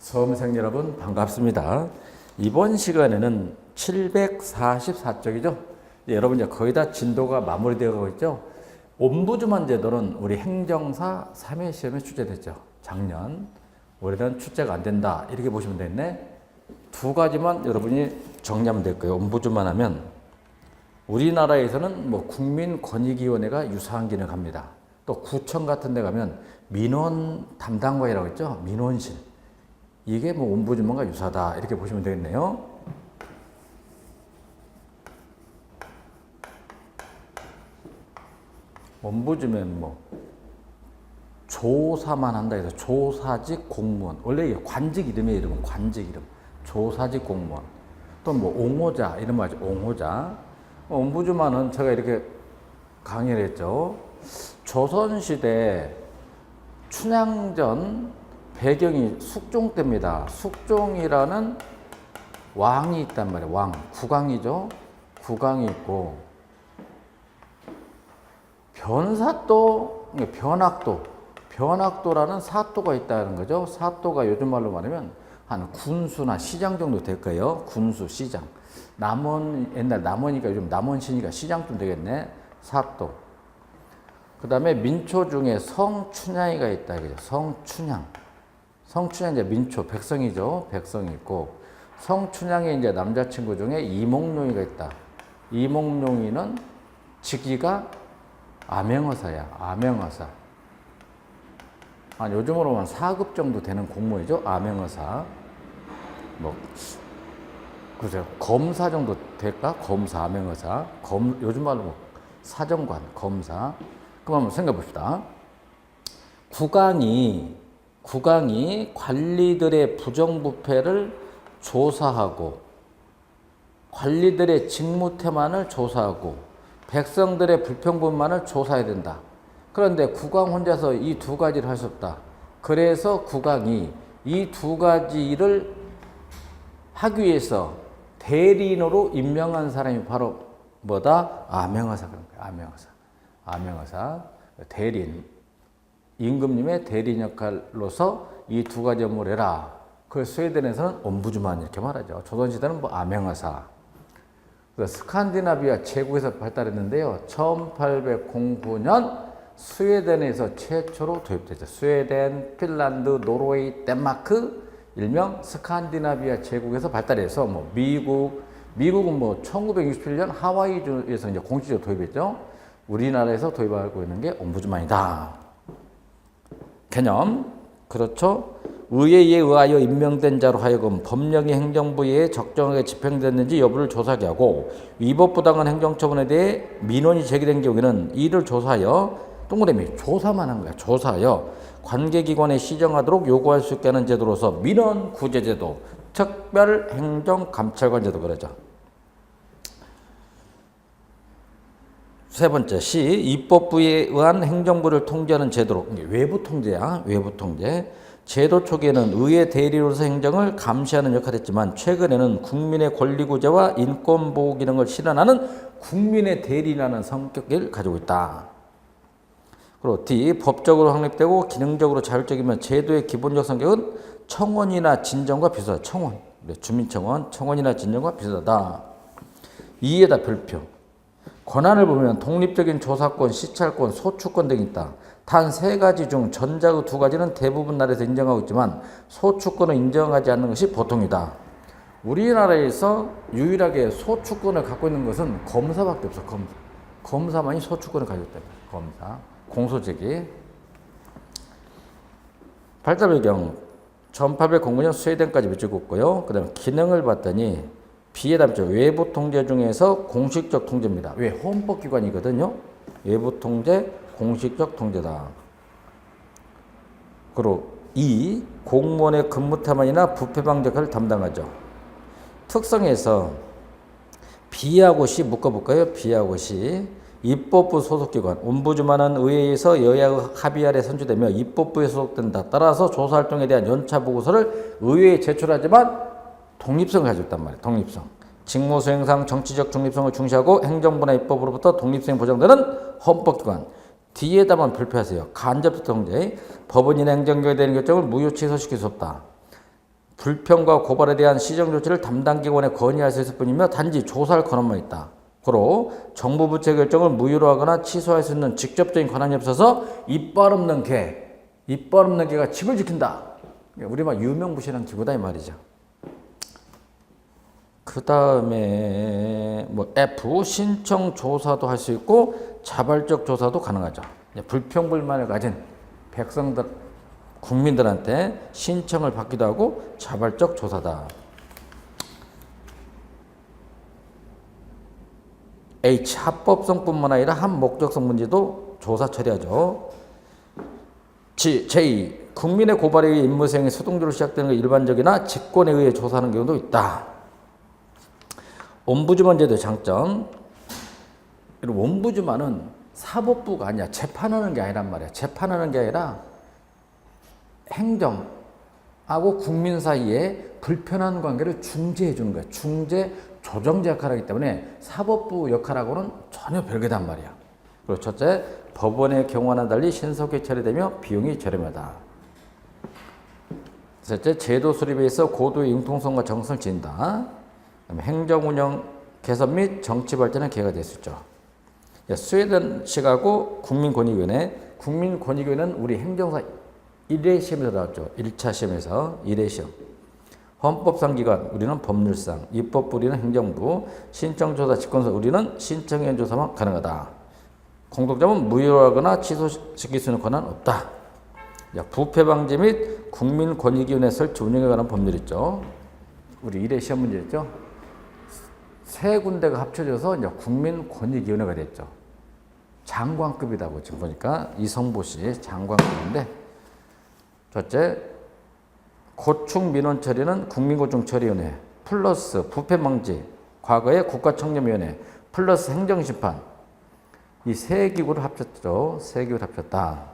수험생 여러분 반갑습니다. 이번 시간에는 744쪽이죠. 여러분 이제 거의 다 진도가 마무리되어 가고 있죠. 옴부즈만 제도는 우리 행정사 3회 시험에 출제됐죠. 작년. 올해는 출제가 안 된다. 이렇게 보시면 되겠네. 두 가지만 여러분이 정리하면 될 거예요. 옴부즈만 하면 우리나라에서는 국민권익위원회가 유사한 기능을 합니다. 또 구청 같은 데 가면 민원 담당관이라고 했죠. 민원실. 이게 옴부즈만과 유사하다. 이렇게 보시면 되겠네요. 옴부즈면 조사만 한다 해서 조사직 공무원. 원래 이게 관직 이름이에요. 이름은 관직 이름. 조사직 공무원. 또 옹호자. 이런 말이죠. 옹호자. 옴부즈만은 제가 이렇게 강의를 했죠. 조선시대 춘향전 배경이 숙종 때입니다. 숙종이라는 왕이 있단 말이에요. 왕. 국왕이죠. 국왕이 있고 변학도라는 사또가 있다는 거죠. 사또가 요즘 말로 말하면 한 군수나 시장 정도 될 거예요. 군수, 시장. 옛날 남원이니까 요즘 남원시니까 시장쯤 되겠네. 사또. 그 다음에 민초 중에 성춘향이가 있다. 그죠? 성춘향. 성춘향 이제 민초, 백성이죠. 백성이 있고, 성춘향의 이제 남자친구 중에 이몽룡이가 있다. 이몽룡이는 직위가 암행어사야. 암행어사. 요즘으로 한 4급 정도 되는 공무원이죠. 암행어사. 글쎄요. 검사 정도 될까? 검사, 암행어사. 요즘 말로 사정관, 검사. 그럼 한번 생각해 봅시다. 국왕이 관리들의 부정부패를 조사하고, 관리들의 직무태만을 조사하고, 백성들의 불평분만을 조사해야 된다. 그런데 국왕 혼자서 이 두 가지를 할 수 없다. 그래서 국왕이 이 두 가지를 하기 위해서 대리인으로 임명한 사람이 바로 암행어사 그런 거예요. 암행어사. 대리인. 임금님의 대리인 역할로서 이 두 가지 업무를 해라. 그걸 스웨덴에서는 옴부즈만 이렇게 말하죠. 조선시대는 암행어사. 스칸디나비아 제국에서 발달했는데요. 1809년 스웨덴에서 최초로 도입됐죠. 스웨덴, 핀란드, 노르웨이, 덴마크, 일명 스칸디나비아 제국에서 발달해서 미국은 1967년 하와이주에서 이제 공식적으로 도입했죠. 우리나라에서 도입하고 있는 게 옴부즈만이다. 개념. 그렇죠. 의회에 의하여 임명된 자로 하여금 법령이 행정부에 적정하게 집행됐는지 여부를 조사하게 하고, 위법부당한 행정처분에 대해 민원이 제기된 경우에는 이를 조사하여, 동그라미 조사만 한 거야. 조사하여 관계기관에 시정하도록 요구할 수 있게 하는 제도로서 민원구제제도, 특별행정감찰관제도 그러죠. 세 번째, 입법부에 의한 행정부를 통제하는 제도로, 외부 통제야. 외부 통제. 제도 초기에는 의회 대리로서 행정을 감시하는 역할을 했지만, 최근에는 국민의 권리구제와 인권보호 기능을 실현하는 국민의 대리라는 성격을 가지고 있다. 그리고 D, 법적으로 확립되고 기능적으로 자율적이면 제도의 기본적 성격은 청원이나 진정과 비슷하다. 청원, 주민청원, 청원이나 진정과 비슷하다. 이에다 별표. 권한을 보면 독립적인 조사권, 시찰권, 소추권 등이 있다. 단 세 가지 중 전자의 두 가지는 대부분 나라에서 인정하고 있지만 소추권을 인정하지 않는 것이 보통이다. 우리나라에서 유일하게 소추권을 갖고 있는 것은 검사밖에 없어. 검사만이 소추권을 가지고 있다. 검사. 공소제기. 발달 배경 1809년 스웨덴까지 미치고 있고요. 그 다음에 기능을 봤더니 B에 답죠. 외부 통제 중에서 공식적 통제입니다. 왜? 헌법기관이거든요. 외부 통제, 공식적 통제다. 그리고 E, 공무원의 근무태만이나 부패방지 역할을 담당하죠. 특성에서 B하고 C 묶어볼까요? B하고 C. 입법부 소속기관. 옴부즈만은 의회에서 여야의 합의 아래 선출되며 입법부에 소속된다. 따라서 조사활동에 대한 연차 보고서를 의회에 제출하지만 독립성을 가지고 있단 말이에요. 독립성. 직무 수행상 정치적 중립성을 중시하고 행정부나 입법으로부터 독립성이 보장되는 헌법기관. D에다만 별표하세요. 간접 통제. 법원이나 행정부에 대한 결정을 무효 취소시킬 수 없다. 불평과 고발에 대한 시정 조치를 담당 기관에 건의할 수 있을 뿐이며 단지 조사할 권한만 있다. 고로 정부 부처의 결정을 무효로 하거나 취소할 수 있는 직접적인 권한이 없어서 이빨 없는 개가 집을 지킨다. 우리말 유명무실한 기구다 이 말이죠. 그 다음에 뭐 F 신청 조사도 할 수 있고 자발적 조사도 가능하죠. 불평불만을 가진 백성들 국민들한테 신청을 받기도 하고 자발적 조사다. H 합법성뿐만 아니라 한목적성 문제도 조사 처리하죠. J 국민의 고발에 의해 임무 수행이 수동적으로 시작되는 게 일반적이나 직권에 의해 조사하는 경우도 있다. 옴부즈만 제도의 장점. 옴부즈만은 사법부가 아니야. 재판하는 게 아니란 말이야. 재판하는 게 아니라 행정하고 국민 사이에 불편한 관계를 중재해 주는 거야. 중재, 조정제 역할을 하기 때문에 사법부 역할하고는 전혀 별개단 말이야. 그리고 첫째, 법원의 경우와는 달리 신속히 처리되며 비용이 저렴하다. 셋째, 제도 수립에 있어 고도의 융통성과 정성을 지닌다. 행정운영 개선 및 정치 발전에 기회가 될 수 있죠. 스웨덴식하고 국민권익위원회. 국민권익위원회는 우리 행정사 1회 시험에서 나왔죠. 1차 시험에서 1회 시험. 헌법상 기관, 우리는 법률상. 입법부, 우리는 행정부. 신청조사, 직권서, 우리는 신청위원 조사만 가능하다. 공통점은 무효하거나 취소시킬 수 있는 권한은 없다. 부패방지 및 국민권익위원회 설치 운영에 관한 법률 있죠. 우리 1회 시험 문제였죠. 세 군데가 합쳐져서 이제 국민권익위원회가 됐죠. 장관급이라고 지금 보니까 이성보 씨 장관급인데, 첫째, 고충민원 처리는 국민고충처리위원회 플러스 부패방지, 과거의 국가청렴위원회 플러스 행정심판, 이 세 기구를 합쳤죠. 세 기구를 합쳤다.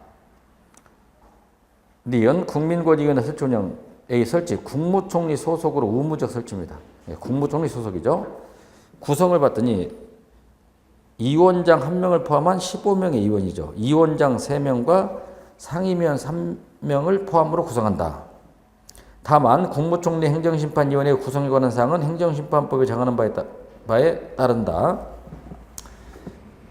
리언 국민권익위원회 설치 운영 A 설치 국무총리 소속으로 의무적 설치입니다. 국무총리 소속이죠. 구성을 봤더니 위원장 1명을 포함한 15명의 위원이죠. 위원장 3명과 상임위원 3명을 포함으로 구성한다. 다만 국무총리 행정심판위원회 구성에 관한 사항은 행정심판법에 정하는 바에 따른다.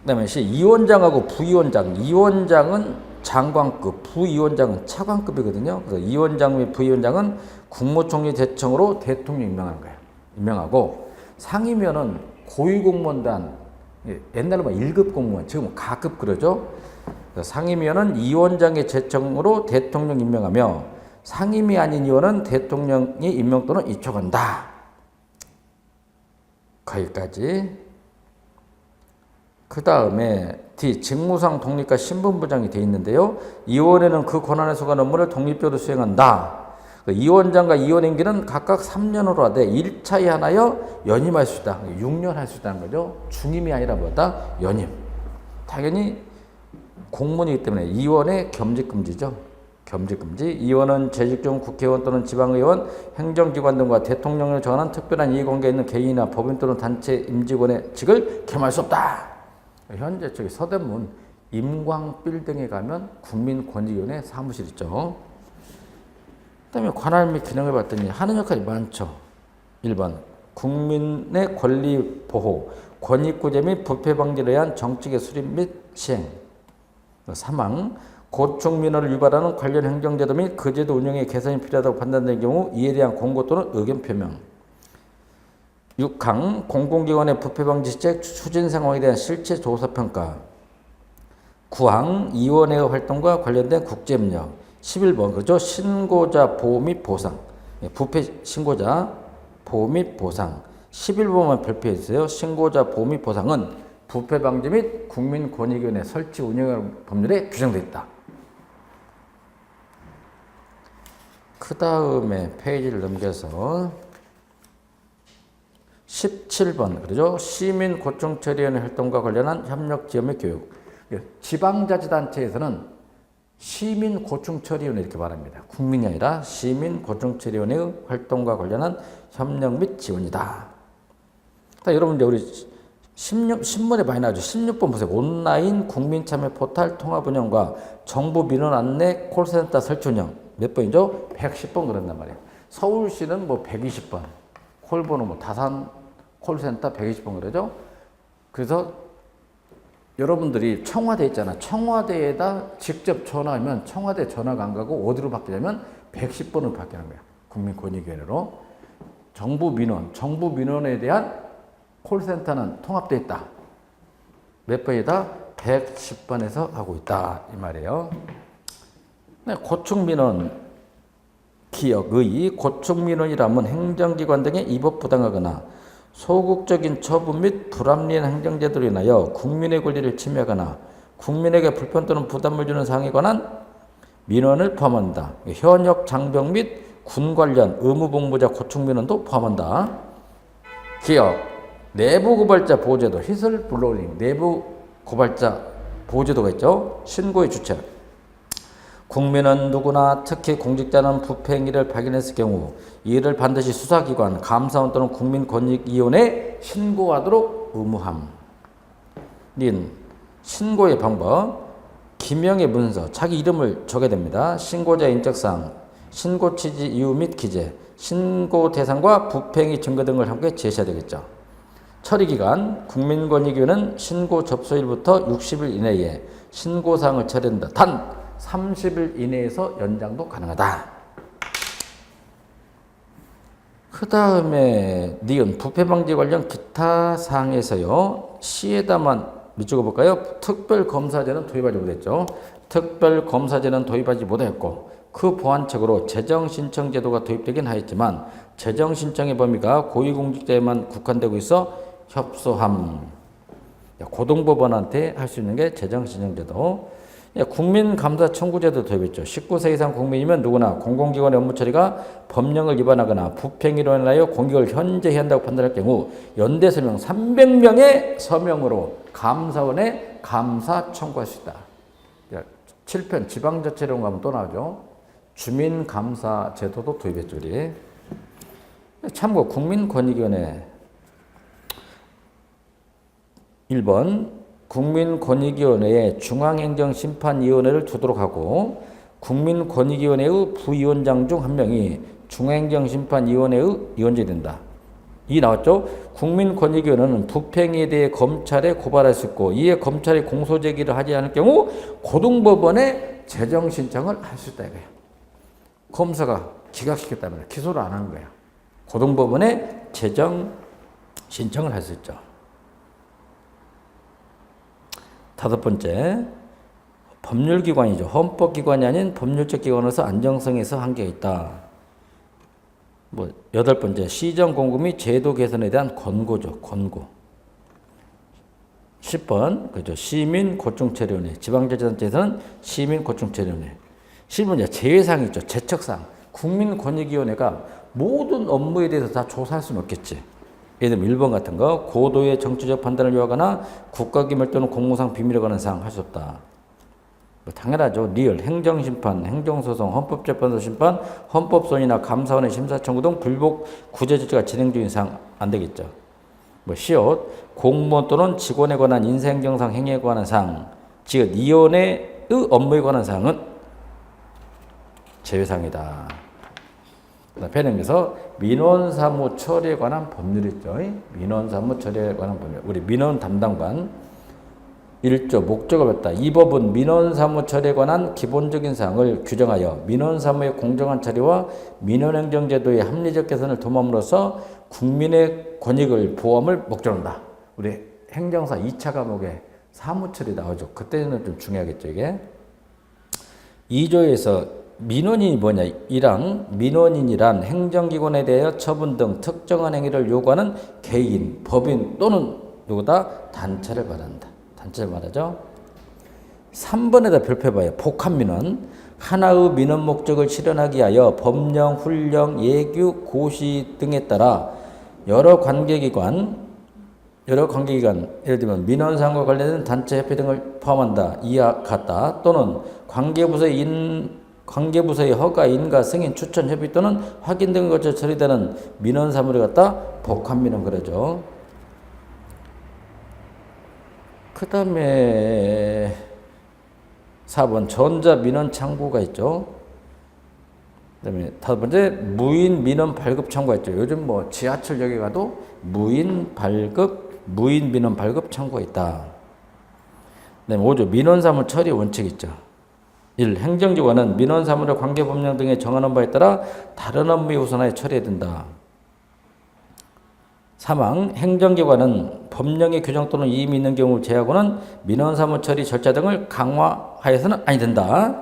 그 다음에 위원장하고 부위원장. 위원장은 장관급, 부위원장은 차관급이거든요. 그래서 위원장 및 부위원장은 국무총리 대청으로 대통령이 임명하는 거예요. 임명하고 상임위원은 고위공무원단, 옛날에 뭐 1급 공무원, 지금 가급 그러죠. 상임위원은 위원장의 제청으로 대통령 임명하며 상임위 아닌 위원은 대통령이 임명 또는 이촉한다. 거기까지. 그 다음에 D. 직무상 독립과 신분부장이 되어 있는데요. 위원회는 그 권한에 속한 업무를 독립적으로 수행한다. 위원장과 위원임기는 각각 3년으로 하되 1차에 하나여 연임할 수 있다. 6년 할 수 있다는 거죠. 중임이 아니라 뭐다? 연임. 당연히 공무원이기 때문에 위원회 겸직금지죠. 겸직금지. 위원은 재직 중 국회의원 또는 지방의원, 행정기관 등과 대통령을 정하는 특별한 이해관계에 있는 개인이나 법인 또는 단체 임직원의 직을 겸할 수 없다. 현재 저기 서대문 임광빌딩에 가면 국민권익위원회 사무실 있죠. 그 다음에 관할 및 기능을 봤더니 하는 역할이 많죠. 1번 국민의 권리 보호, 권익구제 및 부패 방지를 위한 정책의 수립 및 시행. 3항 고충민원을 유발하는 관련 행정제도 및 그 제도 운영에 개선이 필요하다고 판단된 경우 이에 대한 공고 또는 의견 표명. 6항 공공기관의 부패방지책 추진 상황에 대한 실체 조사 평가. 9항 위원회의 활동과 관련된 국제협력. 11번 그죠? 신고자 보호 및 보상. 부패 신고자 보호 및 보상. 11번만 발표해 주세요. 신고자 보호 및 보상은 부패방지 및 국민권익위원회 설치 운영 법률에 규정되어 있다. 그 다음에 페이지를 넘겨서 17번 그러죠. 시민고충처리위원회 활동과 관련한 협력 지원 및 교육. 지방자치단체에서는 시민고충처리위원회 이렇게 말합니다. 국민이 아니라 시민고충처리위원회의 활동과 관련한 협력 및 지원이다. 여러분들 우리 신문에 많이 나오죠. 16번 보세요. 온라인 국민참여 포탈 통합 운영과 정부 민원 안내 콜센터 설치 운영. 몇 번이죠? 110번 그런단 말이에요. 서울시는 뭐 120번, 콜번호 뭐 다산 콜센터 120번 그러죠. 그래서 여러분들이 청와대 있잖아. 청와대에다 직접 전화하면 청와대 전화가 안 가고 어디로 바뀌냐면 110번으로 바뀌는 거야. 국민권익위원회로. 정부 민원에 대한 콜센터는 통합되어 있다. 몇 번이다? 110번에서 하고 있다. 이 말이에요. 네, 고충민원 기억의 고충민원이라면 행정기관 등에 위법부당하거나 소극적인 처분 및 불합리한 행정제도로 인하여 국민의 권리를 침해하거나 국민에게 불편 또는 부담을 주는 사항에 관한 민원을 포함한다. 현역 장병 및 군 관련 의무복무자 고충민원도 포함한다. 기억, 내부 고발자 보호제도, 히슬 블로잉, 내부 고발자 보호제도가 있죠. 신고의 주체. 국민은 누구나 특히 공직자는 부패 행위를 발견했을 경우 이를 반드시 수사기관, 감사원 또는 국민권익위원회에 신고하도록 의무함. 닌 신고의 방법. 기명의 문서, 자기 이름을 적어야 됩니다. 신고자의 인적사항, 신고 취지 이유 및 기재, 신고 대상과 부패 행위 증거 등을 함께 제시해야 되겠죠. 처리기간, 국민권익위원회는 신고 접수일부터 60일 이내에 신고사항을 처리한다. 단 30일 이내에서 연장도 가능하다. 그 다음에 니은 부패방지 관련 기타 사항에서요. 시에다만 밑줄어 볼까요? 특별검사제는 도입하지 못했죠. 특별검사제는 도입하지 못했고 그 보완책으로 재정신청제도가 도입되긴 하였지만 재정신청의 범위가 고위공직자에만 국한되고 있어 협소함. 고등법원한테 할 수 있는 게 재정신청제도. 국민감사 청구제도 도입했죠. 19세 이상 국민이면 누구나 공공기관의 업무 처리가 법령을 위반하거나 부패행위로 인하여 공직을 현재해야 한다고 판단할 경우 연대 서명 300명의 서명으로 감사원에 감사 청구할 수 있다. 7편 지방자치령 가면 또 나오죠. 주민감사 제도도 도입했죠. 우리. 참고 국민권익위원회 1번 국민권익위원회에 중앙행정심판위원회를 두도록 하고 국민권익위원회의 부위원장 중 한 명이 중앙행정심판위원회의 위원장이 된다. 이 나왔죠? 국민권익위원회는 부패행위에 대해 검찰에 고발할 수 있고 이에 검찰이 공소제기를 하지 않을 경우 고등법원에 재정신청을 할 수 있다 이거야. 검사가 기각시켰다면 기소를 안 하는 거야. 고등법원에 재정신청을 할 수 있죠. 5번째, 법률기관이죠. 헌법기관이 아닌 법률적 기관으로서 안정성에서 한계가 있다. 8번째, 시정공고 및 제도 개선에 대한 권고죠. 권고. 10번, 그죠. 시민고충처리위원회. 지방자치단체에서는 시민고충처리위원회. 11번째, 제외사항이 있죠. 제척사항. 국민권익위원회가 모든 업무에 대해서 다 조사할 수는 없겠지. 예를 들면 1번 같은 거 고도의 정치적 판단을 요하거나 국가기밀 또는 공무상 비밀에 관한 사항 할 수 없다. 당연하죠. 리얼, 행정심판, 행정소송, 헌법재판소 심판, 헌법소원이나 감사원의 심사청구 등 불복 구제조치가 진행 중인 사항 안 되겠죠. 시옷, 공무원 또는 직원에 관한 인사행정상 행위에 관한 사항, 즉 위원회의 업무에 관한 사항은 제외사항이다. 변형에서 민원사무 처리에 관한 법률이 있죠. 민원사무 처리에 관한 법률. 우리 민원 담당관 1조 목적을 봤다. 이 법은 민원사무 처리에 관한 기본적인 사항을 규정하여 민원사무의 공정한 처리와 민원행정제도의 합리적 개선을 도모함으로써 국민의 권익을 보호함을 목적으로 한다. 우리 행정사 2차 과목에 사무처리 나오죠. 그때는 좀 중요하겠죠. 이게 2조에서 민원인이 뭐냐? 1항 민원인이란 행정기관에 대하여 처분 등 특정한 행위를 요구하는 개인, 법인 또는 누구다? 단체를 말한다. 단체를 말하죠. 3번에다 별표봐요. 복합민원. 하나의 민원 목적을 실현하기 위하여 법령, 훈령, 예규, 고시 등에 따라 여러 관계기관, 예를 들면 민원사항과 관련된 단체, 협회 등을 포함한다. 이와 같다. 또는 관계부서의 허가, 인가, 승인, 추천, 협의 또는 확인 등을 거쳐 처리되는 민원 사무를 갖다 복합민원 그러죠. 그 다음에 4번 전자민원 창구가 있죠. 그다음에 다섯 번째 무인 민원 발급 청구가 있죠. 요즘 뭐 지하철역에 가도 무인 민원 발급 청구가 있다. 그다음에 5조 민원 사무 처리 원칙 있죠. 1. 행정기관은 민원 사무를 관계법령 등에 정하는 바에 따라 다른 업무에 우선하여 처리해야 된다. 사망, 행정기관은 법령의 규정 또는 이임이 있는 경우를 제하고는 민원 사무 처리 절차 등을 강화하여서는 아니 된다.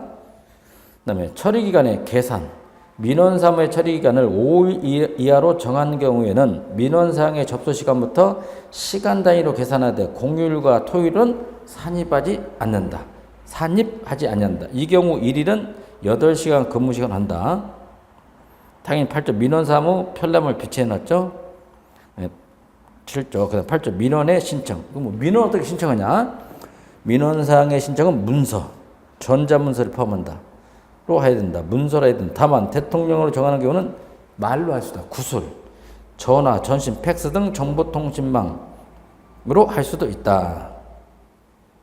그 다음에 처리기간의 계산, 민원 사무의 처리기간을 5일 이하로 정한 경우에는 민원사항의 접수 시간부터 시간 단위로 계산하되 공휴일과 토요일은 산입하지 않는다. 이 경우 1일은 8시간 근무시간 한다. 당연히 8조 민원사무 편람을 비치해놨죠. 7조, 그 다음 8조 민원의 신청. 뭐 민원 어떻게 신청하냐? 민원사항의 신청은 문서, 전자문서를 포함한다. 로 해야 된다. 문서로 해야 된다. 다만 대통령으로 정하는 경우는 말로 할 수도 있다. 구술, 전화, 전신, 팩스 등 정보통신망으로 할 수도 있다.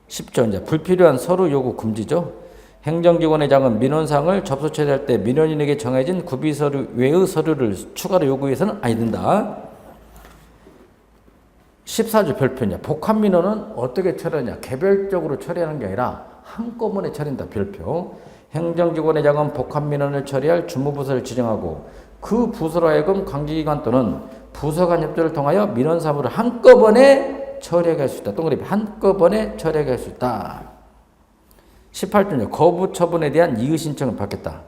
10조 이제 불필요한 서류 요구 금지죠. 행정기관의 장은 민원사항을 접수 처리할 때 민원인에게 정해진 구비서류 외의 서류를 추가로 요구해서는 아니 된다. 14조 별표냐. 복합민원은 어떻게 처리하냐. 개별적으로 처리하는 게 아니라 한꺼번에 처리한다. 별표. 행정기관의 장은 복합민원을 처리할 주무부서를 지정하고 그 부서로 하여금 관계기관 또는 부서 간 협조를 통하여 민원 사무를 한꺼번에 처리하게 할 수 있다. 동그라미 한꺼번에 처리하게 할 수 있다. 18조는 거부 처분에 대한 이의 신청을 받겠다.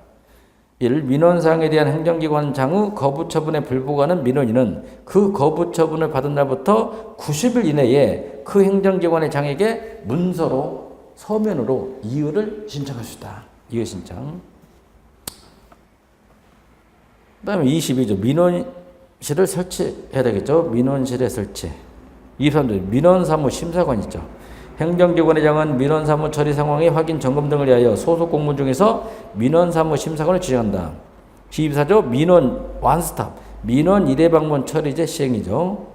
1. 민원사항에 대한 행정기관 장의 거부 처분에 불복하는 민원인은 그 거부 처분을 받은 날부터 90일 이내에 그 행정기관의 장에게 문서로 서면으로 이의를 신청할 수 있다. 이의 신청. 그 다음에 22조 민원실을 설치해야 되겠죠. 민원실의 설치. 23조 민원사무 심사관 있죠. 행정기관의 장은 민원사무 처리 상황의 확인 점검 등을 위하여 소속 공무 중에서 민원사무 심사관을 지정한다. 24조 민원 원스톱 민원 1회 방문 처리제 시행이죠.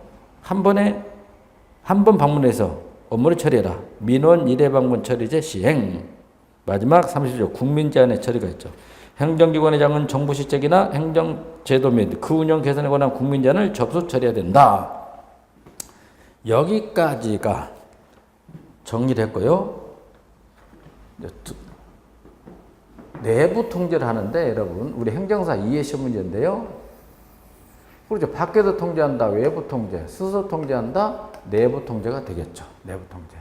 한 번 방문해서 업무를 처리해라. 민원 1회 방문 처리제 시행. 마지막 30조 국민 제안의 처리가 있죠. 행정기관의 장은 정부 실적이나 행정제도 및 그 운영 개선에 관한 국민 제안을 접수 처리해야 된다. 여기까지가 정리를 했고요. 내부 통제를 하는데 여러분 우리 행정사 이해 시험 문제인데요. 그렇죠. 밖에서 통제한다. 외부 통제. 스스로 통제한다. 내부 통제가 되겠죠. 내부 통제.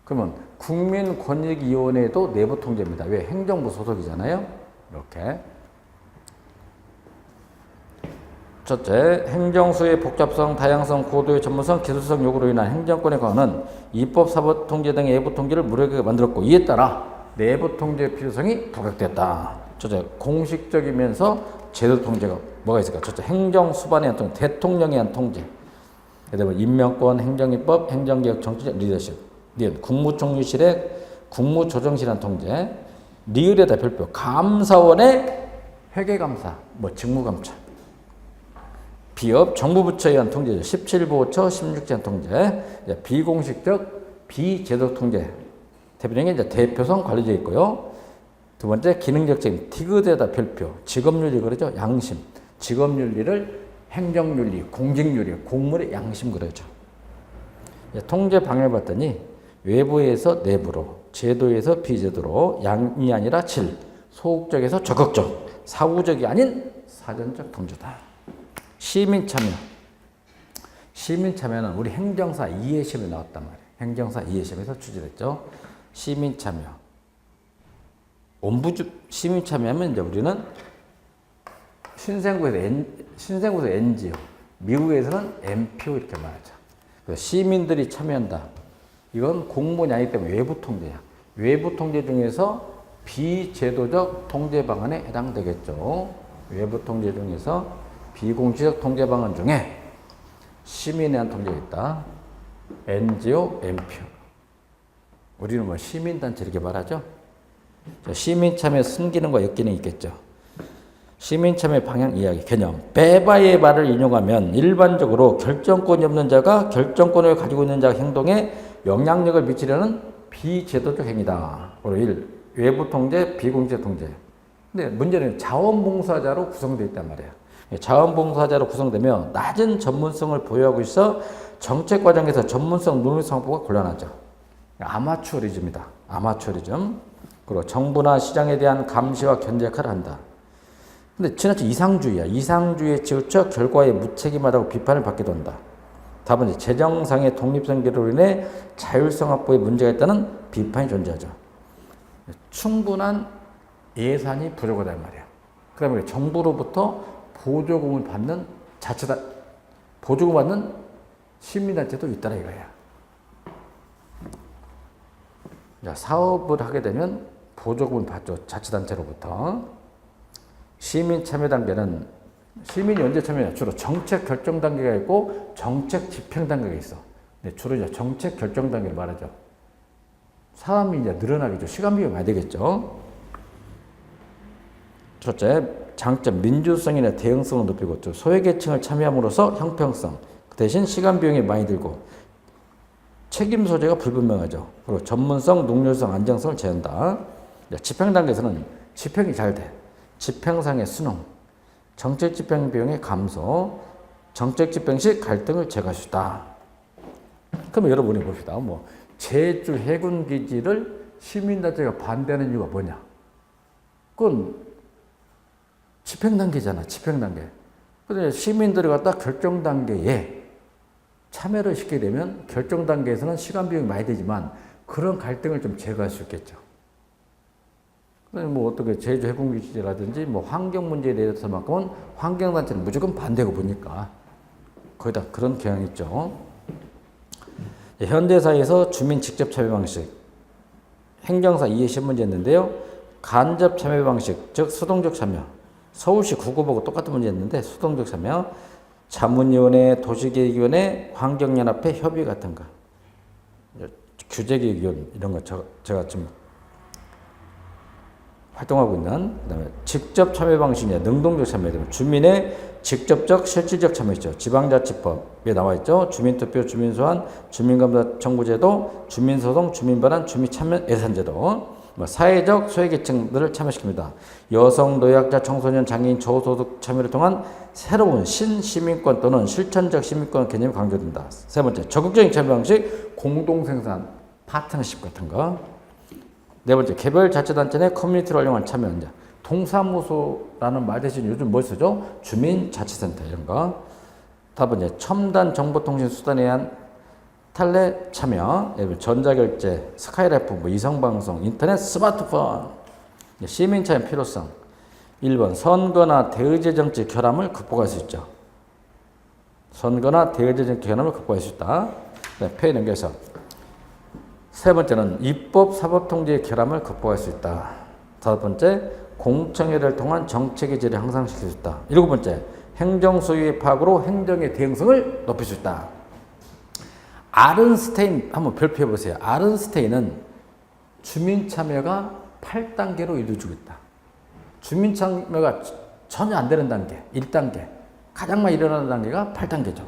그러면 국민권익위원회도 내부 통제입니다. 왜? 행정부 소속이잖아요. 이렇게. 첫째, 행정수의 복잡성, 다양성, 고도의 전문성, 기술성 요구로 인한 행정권의 강화는 입법, 사법 통제 등의 외부 통제를 무력하게 만들었고 이에 따라 내부 통제 필요성이 부각됐다. 첫째, 공식적이면서 제도 통제가 뭐가 있을까? 첫째, 행정 수반에 한 통제, 대통령에 한 통제. 그다음에 임명권, 행정입법, 행정개혁, 정치적 리더십. 국무총리실의 국무조정실에 한 통제. 리을에다 별표, 감사원의 회계감사, 직무감찰. 비업, 정부부처에 의한 통제죠. 17부처, 16제 한 통제. 비공식적, 비제도 통제. 대표적인 이제 대표성 관리제 있고요. 두 번째, 기능적 책임. 티그드에다 별표. 직업윤리 그러죠. 양심. 직업윤리를 행정윤리, 공직윤리, 공무원의 양심 그러죠. 통제 방향을 봤더니 외부에서 내부로, 제도에서 비제도로, 양이 아니라 질, 소극적에서 적극적, 사후적이 아닌 사전적 통제다. 시민 참여. 시민 참여는 우리 행정사 이해 시험에 나왔단 말이에요. 행정사 이해 시험에서 출제됐죠. 시민 참여. 시민 참여하면 이제 우리는 신생구에서 NGO, 미국에서는 MPO 이렇게 말하죠. 그래서 시민들이 참여한다. 이건 공무원이 아니기 때문에 외부 통제야. 외부 통제 중에서 비제도적 통제 방안에 해당되겠죠. 외부 통제 중에서 비공식적 통제 방안 중에 시민에 대한 통제가 있다. NGO, MPO. 우리는 시민단체 이렇게 말하죠. 시민 참여 순기능과 역기능이 있겠죠. 시민 참여 방향 이야기 개념. 베바의 말을 인용하면 일반적으로 결정권이 없는 자가 결정권을 가지고 있는 자의 행동에 영향력을 미치려는 비제도적 행위다. 1. 외부 통제, 비공식 통제. 근데 문제는 자원봉사자로 구성되어 있단 말이에요. 자원봉사자로 구성되며 낮은 전문성을 보유하고 있어 정책 과정에서 전문성, 논리성 확보가 곤란하죠. 아마추어리즘이다. 아마추어리즘. 그리고 정부나 시장에 대한 감시와 견제 역할을 한다. 근데 지나쳐 이상주의야. 이상주의에 치우쳐 결과에 무책임하다고 비판을 받기도 한다. 답은 재정상의 독립성 기로로 인해 자율성 확보에 문제가 있다는 비판이 존재하죠. 충분한 예산이 부족하단 말이야. 그 다음에 정부로부터 보조금을 받는 보조금 받는 시민단체도 있다라 이거야. 자, 사업을 하게 되면 보조금을 받죠. 자치단체로부터. 시민 참여 단계는 시민이 언제 참여해요? 주로 정책 결정 단계가 있고 정책 집행 단계가 있어. 네, 주로 이제 정책 결정 단계를 말하죠. 사람이 이제 늘어나겠죠. 시간 비용이 많이 되겠죠. 첫째, 장점 민주성이나 대응성을 높이고 또 소외계층을 참여함으로써 형평성, 그 대신 시간 비용이 많이 들고 책임 소재가 불분명하죠. 그리고 전문성, 능률성, 안정성을 제한다. 집행 단계에서는 집행이 잘 돼. 집행상의 순응, 정책 집행 비용의 감소, 정책 집행 시 갈등을 제거할 수 있다. 그러면 여러분이 봅시다. 제주 해군 기지를 시민단체가 반대하는 이유가 뭐냐? 그건 집행 단계잖아. 집행 단계. 그런데 시민들이 갖다 결정 단계에 참여를 시키게 되면 결정 단계에서는 시간 비용이 많이 되지만 그런 갈등을 좀 제거할 수 있겠죠. 어떻게 제주 해군기지라든지 환경 문제에 대해서만큼은 환경단체는 무조건 반대고 보니까 거의 다 그런 경향이 있죠. 현대사회에서 주민 직접 참여 방식, 행정사 이해 신문제였는데요. 간접 참여 방식, 즉 수동적 참여. 서울시 국어보고 똑같은 문제였는데 수동적 참여, 자문위원회, 도시계획위원회, 환경연합회, 협의 같은 거, 규제계획위원 이런 거 제가 지금 활동하고 있는. 그다음에 직접 참여 방식이냐, 능동적 참여 되면 주민의 직접적 실질적 참여 있죠. 지방자치법에 나와 있죠. 주민투표, 주민소환, 주민감사 청구제도, 주민소송, 주민반환, 주민참여 예산제도. 사회적 소외계층들을 참여시킵니다. 여성, 노약자, 청소년, 장애인, 저소득 참여를 통한 새로운 신시민권 또는 실천적 시민권 개념이 강조된다. 세 번째, 적극적인 참여 방식, 공동생산, 파트너십 같은 거. 네 번째, 개별자치단체 내 커뮤니티를 활용한 참여. 동사무소라는 말 대신 요즘 뭘 쓰죠? 주민자치센터 이런 거. 다섯 번째, 첨단 정보통신 수단에 의한 탈레 참여, 전자결제, 스카이라이프, 이성방송, 인터넷, 스마트폰. 시민 참여 필요성. 1번, 선거나 대의제 정치 결함을 극복할 수 있죠. 선거나 대의제 정치 결함을 극복할 수 있다. 페이 넘겨서. 세 번째는 입법, 사법통제의 결함을 극복할 수 있다. 다섯 번째, 공청회를 통한 정책의 질을 향상시킬 수 있다. 일곱 번째, 행정소유의 파악으로 행정의 대응성을 높일 수 있다. 아른스테인 한번 별표해 보세요. 아른스테인은 주민참여가 8단계로 이루어지고 있다. 주민참여가 전혀 안 되는 단계, 1단계. 가장 많이 일어나는 단계가 8단계죠.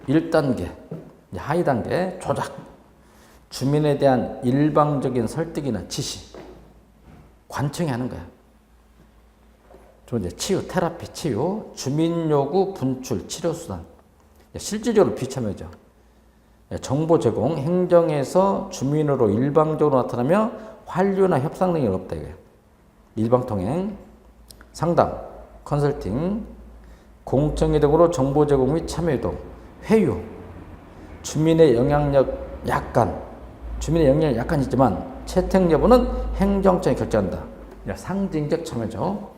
1단계, 하위 단계, 조작. 주민에 대한 일방적인 설득이나 지시, 관청이 하는 거야. 두 번째, 치유, 테라피, 치유, 주민 요구, 분출, 치료 수단. 실질적으로 비참해져. 정보 제공, 행정에서 주민으로 일방적으로 나타나며 환류나 협상 능력이 없다 이거예요. 일방통행, 상담, 컨설팅, 공청회 등으로 정보 제공 및 참여 유도, 회유, 주민의 영향력 약간, 주민의 영향력이 약간 있지만 채택 여부는 행정청이 결정한다. 상징적 참여죠.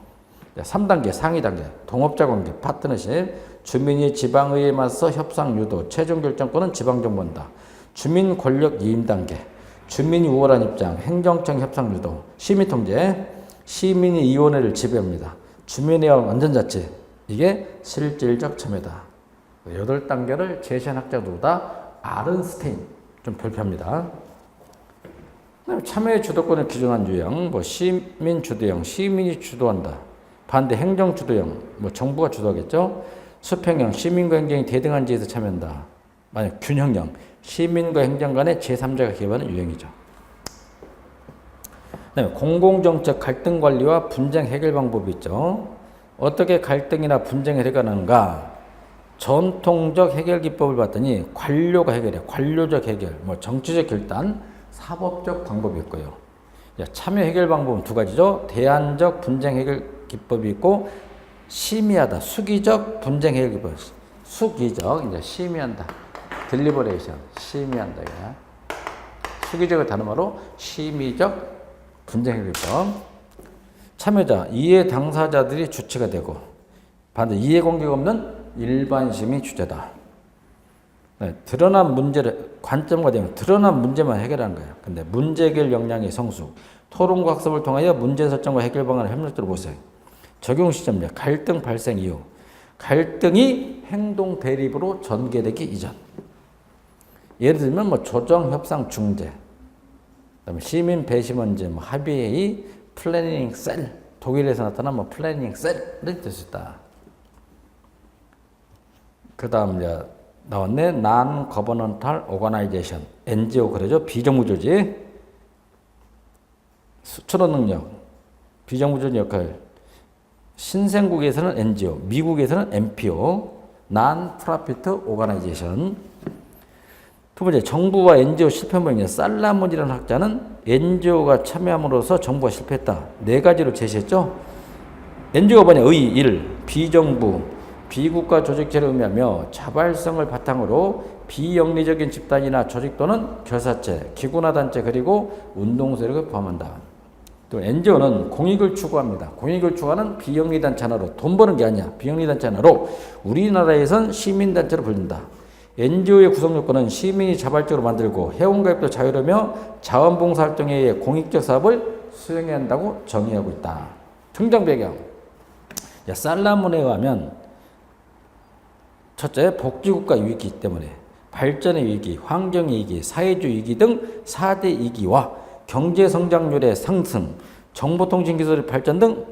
3단계, 상위 단계, 동업자 관계, 파트너십, 주민이 지방의회에 맞서 협상 유도, 최종 결정권은 지방정부한다. 주민 권력 이임 단계, 주민이 우월한 입장, 행정청 협상 유도, 시민 통제, 시민이 위원회를 지배합니다. 주민의 완전자치, 이게 실질적 참여다. 8단계를 제시한 학자들보다 아른스테인 좀 별표합니다. 참여의 주도권을 기준한 유형, 시민 주도형, 시민이 주도한다. 반대 행정 주도형, 정부가 주도하겠죠. 수평형, 시민과 행정이 대등한 지에서 참여한다. 만약 균형형, 시민과 행정 간의 제3자가 개입하는 유형이죠. 그다음에 공공정책 갈등 관리와 분쟁 해결 방법이 있죠. 어떻게 갈등이나 분쟁을 해결하는가? 전통적 해결 기법을 봤더니 관료가 해결해. 관료적 해결, 뭐 정치적 결단, 사법적 방법이 있고요. 참여 해결 방법은 두 가지죠. 대안적 분쟁 해결 기법이 있고 심의하다, 수기적 분쟁 해결 기법. 수기적 이제 심의한다. 딜리버레이션, 심의한다. 수기적을 단어로 심의적 분쟁 해결 기법. 참여자, 이해 당사자들이 주체가 되고 반대 이해 관계가 없는 일반 시민이 주체다. 네, 드러난 문제를 관점과 되면 드러난 문제만 해결하는 거예요. 근데 문제 해결 역량의 성숙, 토론과 학습을 통하여 문제 설정과 해결 방안을 협력적으로 보세요. 적용 시점이야. 갈등 발생 이후. 갈등이 행동 대립으로 전개되기 이전. 예를 들면 뭐 조정, 협상, 중재, 그다음에 시민 배심원제, 뭐 합의회의, 플래닝 셀. 독일에서 나타난 뭐 플래닝 셀을 뜻이 있다. 그 다음 이제 나왔네. Non-Governmental Organization, NGO 그러죠. 비정부 조직, 수출원 능력, 비정부 조직 역할. 신생국에서는 NGO, 미국에서는 NPO, Non-Profit Organization. 두 번째, 정부와 NGO 실패 모형이냐. 살라몬이라는 학자는 NGO가 참여함으로써 정부가 실패했다. 네 가지로 제시했죠. NGO가 뭐냐. 의, 일, 비정부, 비국가 조직체를 의미하며 자발성을 바탕으로 비영리적인 집단이나 조직 또는 결사체, 기구나 단체 그리고 운동세력을 포함한다. 또 NGO는 공익을 추구합니다. 공익을 추구하는 비영리단체 하나로 돈 버는 게 아니야. 비영리단체 하나로 우리나라에선 시민단체로 불린다. NGO의 구성 요건은 시민이 자발적으로 만들고 회원가입도 자유로며 자원봉사활동에 의해 공익적 사업을 수행해야 한다고 정의하고 있다. 등장 배경. 살라몬에 의하면 첫째, 복지국가 위기 때문에 발전의 위기, 환경의 위기, 사회주의 위기 등 4대 위기와 경제성장률의 상승, 정보통신기술의 발전 등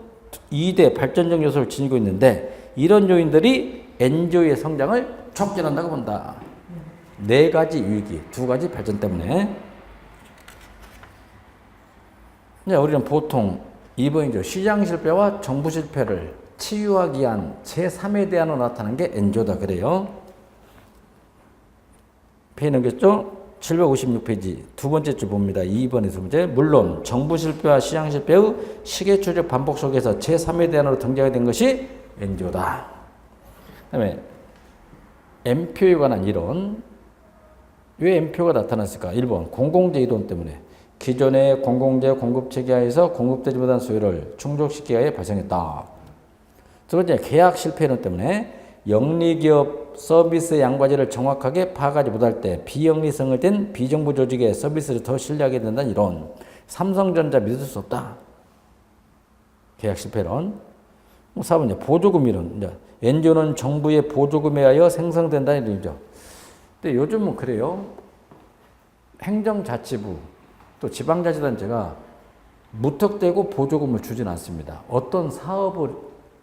2대 발전적 요소를 지니고 있는데 이런 요인들이 NGO의 성장을 촉진한다고 본다. 네 가지 위기, 두 가지 발전 때문에. 우리는 보통 2번이죠. 시장 실패와 정부 실패를 치유하기 위한 제3의 대안으로 나타나는 게 NGO다 그래요. 페이지 넘겼죠? 756페이지 두 번째 줄 봅니다. 2번에 두 번째. 물론 정부 실패와 시장 실패의 시계추적 반복 속에서 제3의 대안으로 등장이 된 것이 NGO다. 그 다음에 M표에 관한 이론. 왜 M표가 나타났을까? 1번 공공재 이론 때문에 기존의 공공재 공급체계하에서 공급되지 못한 수요를 충족시키기 위해 발생했다. 두 번째, 계약 실패 이론 때문에 영리기업 서비스 양과지를 정확하게 파악하지 못할 때 비영리성을 띤 비정부 조직의 서비스를 더 신뢰하게 된다는 이론. 삼성전자 믿을 수 없다. 계약 실패 이론. 4번, 보조금 이론. NGO는 정부의 보조금에 의하여 생성된다는 이론이죠. 근데 요즘은 그래요. 행정자치부 또 지방자치단체가 무턱대고 보조금을 주진 않습니다. 어떤 사업을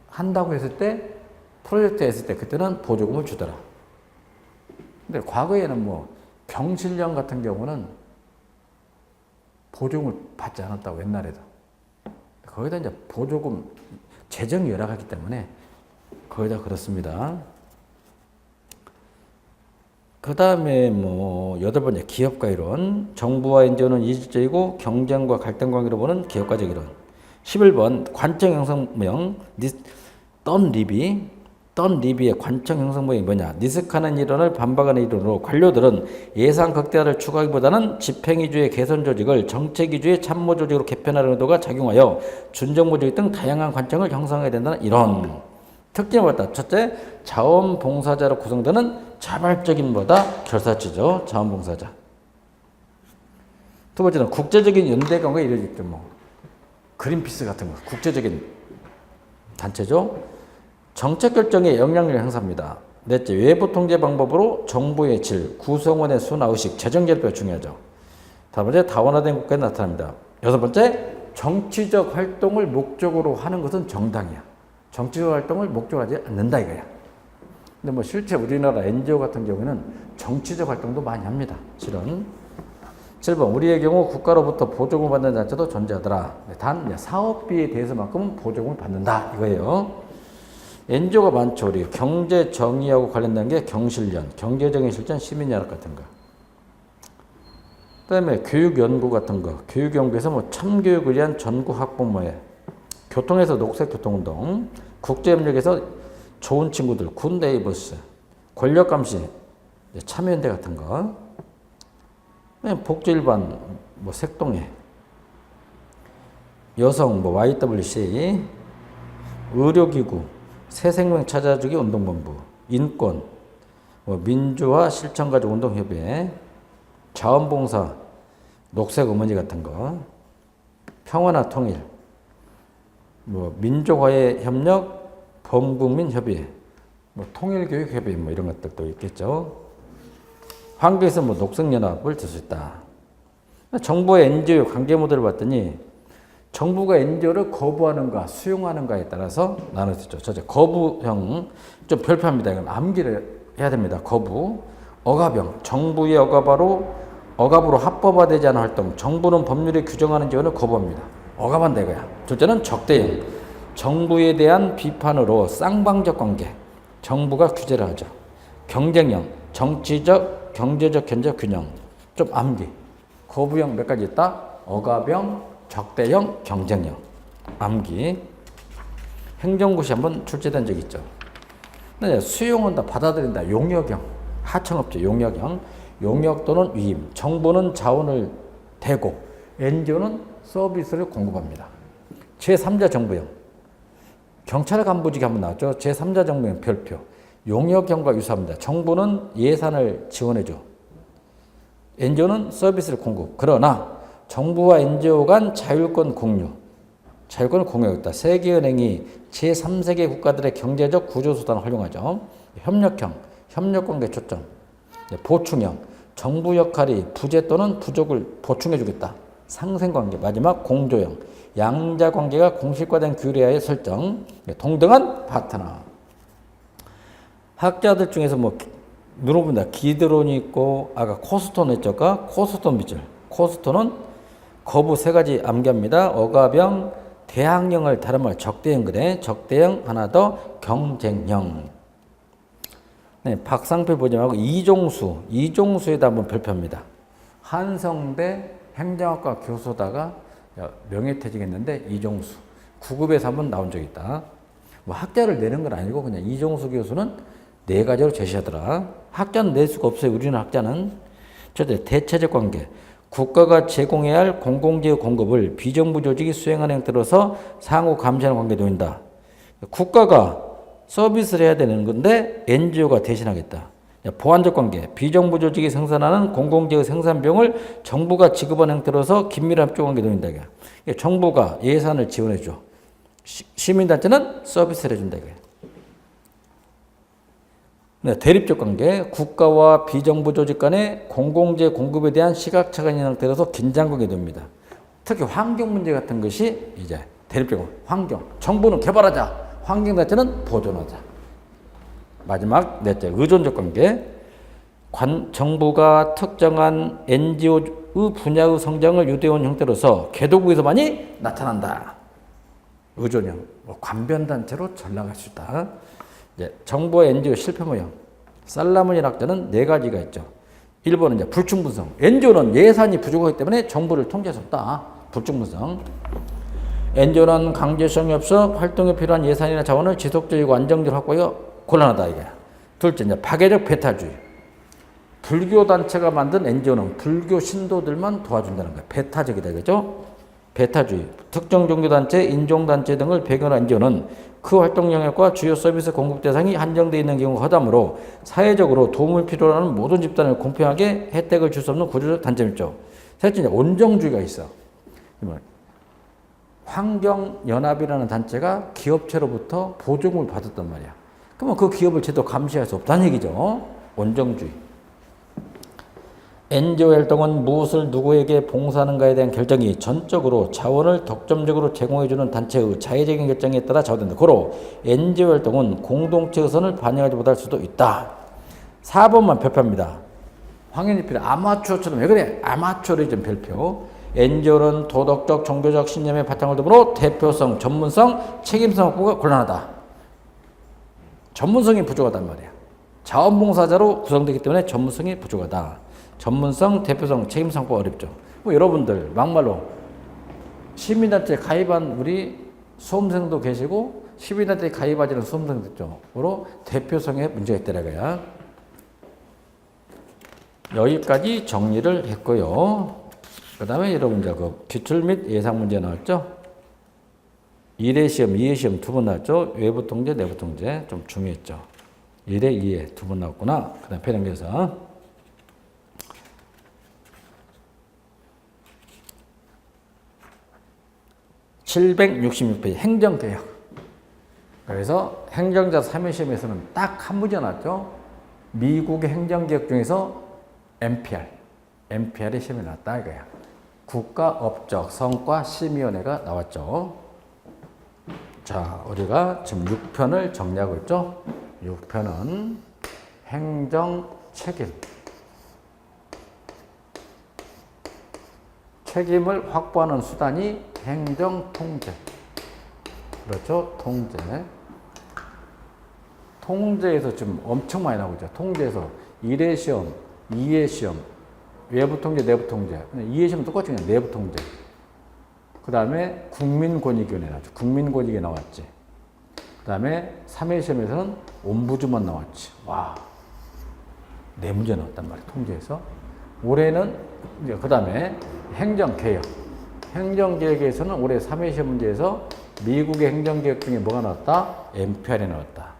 한다고 했을 때, 프로젝트 했을 때 그때는 보조금을 주더라. 근데 과거에는 뭐 경실련 같은 경우는 보조금을 받지 않았다고 옛날에도. 거기다 이제 보조금 재정이 열악하기 때문에 거의 다 그렇습니다. 그 다음에 뭐 여덟 번째 기업가 이론. 정부와 NGO는 이질적이고 경쟁과 갈등 관계로 보는 기업가적 이론. 11번 관청 형성 모형. 던리비의 관청 형성 모형이 뭐냐. 니스카는 이론을 반박하는 이론으로 관료들은 예산 극대화를 추구하기보다는 집행위주의 개선 조직을 정책위주의 참모 조직으로 개편하려는 의도가 작용하여 준정부 조직 등 다양한 관청을 형성해야 된다는 이론. 특징을 봤다. 첫째, 자원봉사자로 구성되는 자발적인 보다 결사체죠. 자원봉사자. 두 번째는 국제적인 연대관계가 이루어지죠. 뭐 그린피스 같은 거 국제적인 단체죠. 정책 결정에 영향력을 행사합니다. 넷째, 외부 통제 방법으로 정부의 질, 구성원의 수나 의식, 재정 결표가 중요하죠. 다섯 번째, 다원화된 국가에 나타납니다. 여섯 번째, 정치적 활동을 목적으로 하는 것은 정당이야. 정치적 활동을 목적으로 하지 않는다 이거야. 근데 뭐 실제 우리나라 NGO 같은 경우에는 정치적 활동도 많이 합니다. 실은. 7번 우리의 경우 국가로부터 보조금을 받는 단체도 존재하더라. 단 사업비에 대해서만큼은 보조금을 받는다 이거예요. NGO가 많죠. 우리 경제 정의하고 관련된 게 경실련, 경제정의 실천, 시민연합 같은 거. 그다음에 교육연구 같은 거. 교육연구에서 뭐 참교육을 위한 전국 학부모회, 교통에서 녹색교통운동, 국제협력에서 좋은 친구들, 굿네이버스, 권력감시, 참여연대 같은 거. 복지일반, 뭐 색동회, 여성, 뭐 YWC, 의료기구, 새생명 찾아주기 운동본부, 인권, 뭐 민주화 실천가족 운동협의회, 자원봉사, 녹색 어머니 같은 거, 평화나 통일, 뭐 민족화해 협력, 범국민 협의회, 뭐 통일교육 협의회 뭐 이런 것들도 있겠죠. 환경에서 뭐 녹색연합을 들 수 있다. 정부와 NGO 관계 모델을 봤더니 정부가 NGO를 거부하는가 수용하는가에 따라서 나눌 수 있죠. 저제 거부형 좀 별표합니다. 이건 암기를 해야 됩니다. 거부, 억압형, 정부의 억압으로 합법화되지 않은 활동, 정부는 법률에 규정하는 지원을 거부합니다. 억압한다 이거야. 둘째는 적대형, 정부에 대한 비판으로 쌍방적 관계, 정부가 규제를 하죠. 경쟁형, 정치적 경제적 견제 균형, 좀 암기. 거부형 몇 가지 있다. 억압형, 적대형, 경쟁형. 암기. 행정고시 한번 출제된 적이 있죠. 근데 수용은 다 받아들인다. 용역형. 하청업체 용역형. 용역 또는 위임. 정부는 자원을 대고 NGO는 서비스를 공급합니다. 제3자 정부형. 경찰 간부직이 한번 나왔죠. 제3자 정부형 별표. 용역형과 유사합니다. 정부는 예산을 지원해줘. NGO는 서비스를 공급. 그러나 정부와 NGO 간 자율권 공유. 자율권을 공유하겠다. 세계은행이 제3세계 국가들의 경제적 구조수단을 활용하죠. 협력형, 협력관계 초점. 보충형, 정부 역할이 부재 또는 부족을 보충해주겠다. 상생관계. 마지막 공조형, 양자관계가 공식화된 규례하에 설정. 동등한 파트너. 학자들 중에서 뭐 물어본다. 기드론이 있고 아까 코스톤 했죠. 코스톤 밑줄. 코스톤은 거부 세 가지 암기합니다. 억압형, 대항형을 다른 말 적대형 그래. 적대형 하나 더 경쟁형. 네, 박상필 보지 말고 이종수에다 한번 별표합니다. 한성대 행정학과 교수다가 명예퇴직했는데 이종수. 9급에서 한번 나온 적이 있다. 뭐 학자를 내는 건 아니고 그냥 이종수 교수는 네 가지로 제시하더라. 학자는 낼 수가 없어요. 우리는 학자는. 첫째, 대체적 관계. 국가가 제공해야 할 공공재의 공급을 비정부 조직이 수행하는 형태로서 상호 감시하는 관계에 놓인다. 국가가 서비스를 해야 되는 건데 NGO가 대신하겠다. 보완적 관계. 비정부 조직이 생산하는 공공재의 생산 비용을 정부가 지급하는 형태로서 긴밀한 협조 관계에 놓인다. 정부가 예산을 지원해줘. 시민단체는 서비스를 해준다. 네, 대립적 관계, 국가와 비정부 조직 간의 공공재 공급에 대한 시각차가 있는 상태로서 긴장관계 됩니다. 특히 환경 문제 같은 것이 이제 대립적 관계, 환경. 정부는 개발하자, 환경 자체는 보존하자. 마지막 넷째, 의존적 관계. 정부가 특정한 NGO의 분야의 성장을 유도해온 형태로서 개도국에서만이 나타난다. 의존형, 관변단체로 전락할 수 있다. 정부와 NGO 실패 모형. 살라모니 학자는 네 가지가 있죠. 1번은 이제 불충분성. NGO는 예산이 부족하기 때문에 정부를 통제할 수 없다. 불충분성. NGO는 강제성이 없어 활동에 필요한 예산이나 자원을 지속적이고 안정적으로 확보하기가 곤란하다. 이게. 둘째, 이제 파괴적 배타주의. 불교 단체가 만든 NGO는 불교 신도들만 도와준다는 거예요. 배타적이다. 그죠? 배타주의. 특정 종교단체, 인종단체 등을 배경으로 한 NGO는 그 활동 영역과 주요 서비스 공급 대상이 한정되어 있는 경우가 허다므로 사회적으로 도움을 필요로 하는 모든 집단을 공평하게 혜택을 줄 수 없는 구조적 단점이 있죠. 셋째, 온정주의가 있어. 환경연합이라는 단체가 기업체로부터 보조금을 받았단 말이야. 그러면 그 기업을 제대로 감시할 수 없다는 얘기죠. 온정주의. NGO 활동은 무엇을 누구에게 봉사하는가에 대한 결정이 전적으로 자원을 독점적으로 제공해주는 단체의 자의적인 결정에 따라 좌우된다. 고로 NGO 활동은 공동체 의선을 반영하지 못할 수도 있다. 4번만 별표합니다. 황현희필 아마추어처럼 왜 그래? 아마추어리즘 별표. NGO는 도덕적, 종교적 신념의 바탕을 두므로 대표성, 전문성, 책임성 확보가 곤란하다. 전문성이 부족하단 말이야. 자원봉사자로 구성되기 때문에 전문성이 부족하다. 전문성, 대표성, 책임성 확보가 어렵죠. 뭐 여러분들 막말로 시민단체에 가입한 우리 수험생도 계시고 시민단체에 가입하지는 수험생도 있죠. 대표성에 문제가 있더라고요. 여기까지 정리를 했고요. 그 다음에 여러분 이제 그 기출 및 예상 문제 나왔죠? 1회 시험, 2회 시험 두 번 나왔죠? 외부 통제, 내부 통제 좀 중요했죠. 1회, 2회 두 번 나왔구나. 그 다음 편향계산. 766페이지 행정개혁. 그래서 행정자 3회 시험에서는 딱 한 문제 나왔죠? 미국의 행정개혁 중에서 MPR이 시험에 나왔다 이거야. 국가업적 성과 심의위원회가 나왔죠. 자, 우리가 지금 6편을 정리하고 있죠. 6편은 행정 책임. 책임을 확보하는 수단이 행정 통제. 그렇죠? 통제. 통제에서 지금 엄청 많이 나오고 있죠. 통제에서 1회 시험, 2회 시험, 외부 통제, 내부 통제. 2회 시험 똑같이 그냥 내부 통제. 그 다음에 국민권익위원회 나왔죠. 국민권익위 나왔지. 그 다음에 3회 시험에서는 옴부즈만 나왔지. 와. 4문제 나왔단 말이야. 통제에서. 올해는, 그 다음에 행정개혁. 행정개혁에서는 올해 3회 시험 문제에서 미국의 행정개혁 중에 뭐가 나왔다? MPR이 나왔다.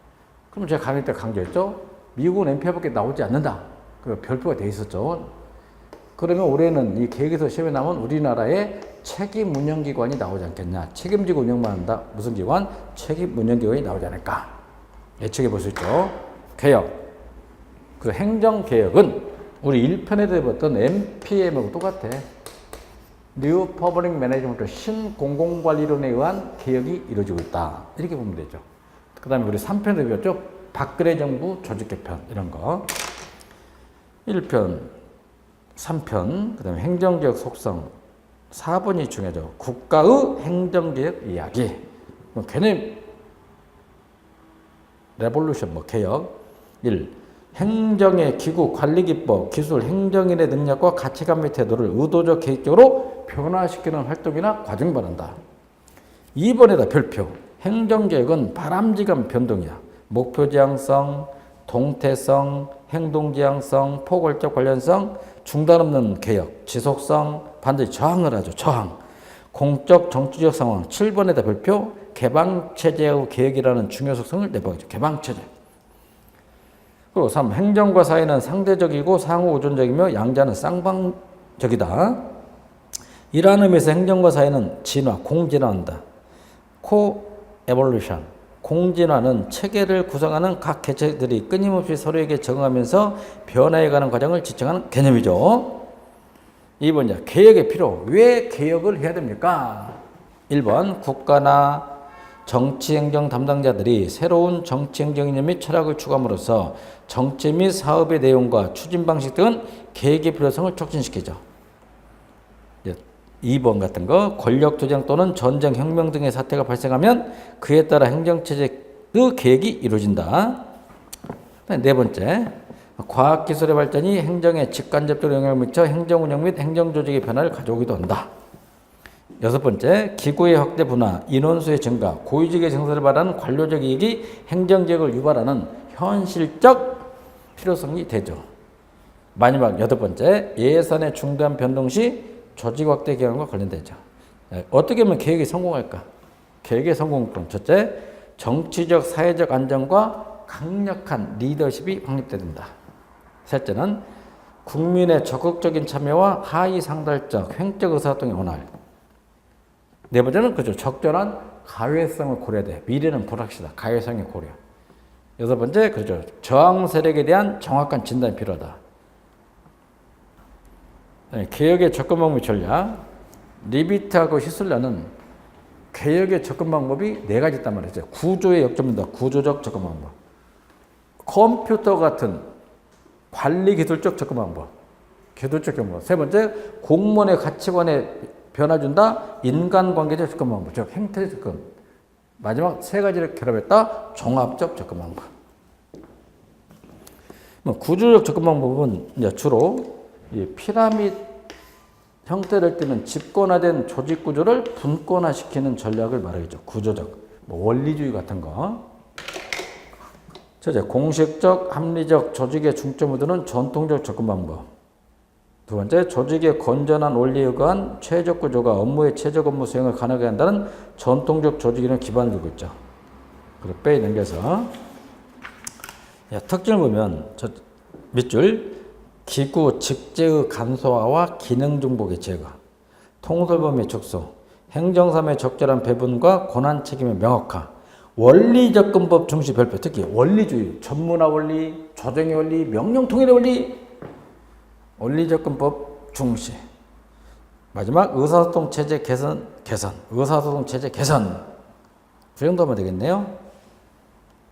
그럼 제가 강의 때 강조했죠? 미국은 MPR밖에 나오지 않는다. 그 별표가 돼 있었죠. 그러면 올해는 이 계획에서 시험에 나온 우리나라의 책임 운영기관이 나오지 않겠냐. 책임지고 운영만 한다. 무슨 기관? 책임 운영기관이 나오지 않을까. 예측해 볼 수 있죠. 개혁. 그 행정개혁은 우리 1편에도 해봤던 MPM하고 똑같아. New Public Management, 신공공관리론에 의한 개혁이 이루어지고 있다. 이렇게 보면 되죠. 그 다음에 우리 3편에도 배웠죠. 박근혜 정부 조직 개편 이런 거. 1편, 3편, 그 다음에 행정개혁 속성 4번이 중요하죠. 국가의 행정개혁 이야기. 개념 레볼루션 개혁. 1. 행정의 기구, 관리기법, 기술, 행정인의 능력과 가치관 및 태도를 의도적, 계획적으로 변화시키는 활동이나 과정을 말한다. 2번에다 별표. 행정개혁은 바람직한 변동이야. 목표 지향성, 동태성, 행동 지향성, 포괄적 관련성, 중단 없는 개혁, 지속성, 반드시 저항을 하죠. 저항. 공적, 정치적 상황. 7번에다 별표. 개방체제하고 개혁이라는 중요 속성을 내보겠죠. 개방체제. 그리고 3. 행정과 사회는 상대적이고 상호 의존적이며 양자는 쌍방적이다. 이러한 의미에서 행정과 사회는 진화, 공진화한다. 코에볼루션. 공진화는 체계를 구성하는 각 개체들이 끊임없이 서로에게 적응하면서 변화해가는 과정을 지칭하는 개념이죠. 2번이야. 개혁의 필요. 왜 개혁을 해야 됩니까? 1번 국가나 정치행정 담당자들이 새로운 정치행정 이념 및 철학을 추구함으로써 정치 및 사업의 내용과 추진 방식 등은 계획의 필요성을 촉진시키죠. 2번 같은 거 권력투쟁 또는 전쟁, 혁명 등의 사태가 발생하면 그에 따라 행정체제의 계획이 이루어진다. 네 번째, 과학기술의 발전이 행정에 직간접적으로 영향을 미쳐 행정운영 및 행정조직의 변화를 가져오기도 한다. 6번째, 기구의 확대 분화, 인원수의 증가, 고위직의 증설을 바라는 관료적 이익이 행정개혁을 유발하는 현실적 필요성이 되죠. 마지막 8번째, 예산의 중대한 변동 시 조직 확대 개혁과 관련되죠. 어떻게 하면 계획이 성공할까? 계획의 성공은 첫째, 정치적, 사회적 안정과 강력한 리더십이 확립돼야 된다. 셋째는 국민의 적극적인 참여와 하위 상달적, 횡적 의사소통의 원활. 네 번째는 그죠. 적절한 가외성을 고려돼. 미래는 불확실하다. 가외성의 고려. 6번째, 그죠. 저항 세력에 대한 정확한 진단이 필요하다. 네, 개혁의 접근 방법의 전략. 리비트하고 히슬러는 개혁의 접근 방법이 4가지 있단 말이죠. 구조의 역점입니다. 구조적 접근 방법. 컴퓨터 같은 관리 기술적 접근 방법. 궤도적 접근. 세 번째, 공무원의 가치관에 변화 준다. 인간관계적 접근 방법, 즉 행태적 접근. 마지막 세 가지를 결합했다. 종합적 접근 방법. 구조적 접근 방법은 이제 주로 이 피라미드 형태를 띠는 집권화된 조직 구조를 분권화시키는 전략을 말하겠죠. 구조적, 원리주의 같은 거. 첫째, 공식적, 합리적 조직의 중점을 두는 전통적 접근 방법. 두 번째, 조직의 건전한 원리에 의한 최적 구조가 업무의 최적 업무 수행을 가능하게 한다는 전통적 조직에는 기반을 두고 있죠. 그리고 빼 넘겨서 특징을 보면 저 밑줄 기구 직제의 간소화와 기능 중복의 제거, 통솔범위의 축소, 행정사무의 적절한 배분과 권한 책임의 명확화, 원리 접근법 중시 별표, 특히 원리주의, 전문화 원리, 조정의 원리, 명령 통일의 원리, 원리 접근법 중시. 마지막 의사소통 체제 개선, 의사소통 체제 개선. 그 정도면 되겠네요.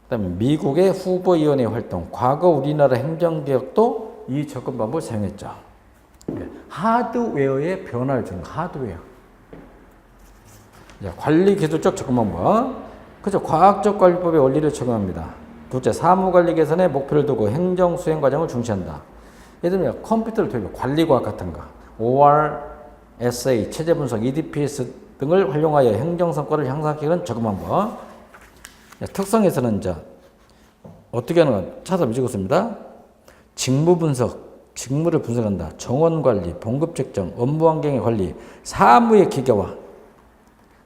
그다음에 미국의 후보위원회 활동, 과거 우리나라 행정개혁도 이 접근 방법을 사용했죠. 하드웨어의 변화를 주는 하드웨어. 관리 기술적 접근 방법. 그죠? 과학적 관리법의 원리를 적용합니다. 둘째, 사무관리 개선에 목표를 두고 행정 수행 과정을 중시한다. 예를 들면 컴퓨터를 도입해 관리과학 같은 거, OR, SA, 체제 분석, EDPS 등을 활용하여 행정 성과를 향상시키는 접근 방법. 특성에서는 이제 어떻게 하는 건 찾아보고 찍었습니다. 직무 분석, 직무를 분석한다. 정원 관리, 봉급 책정, 업무 환경의 관리, 사무의 기계화.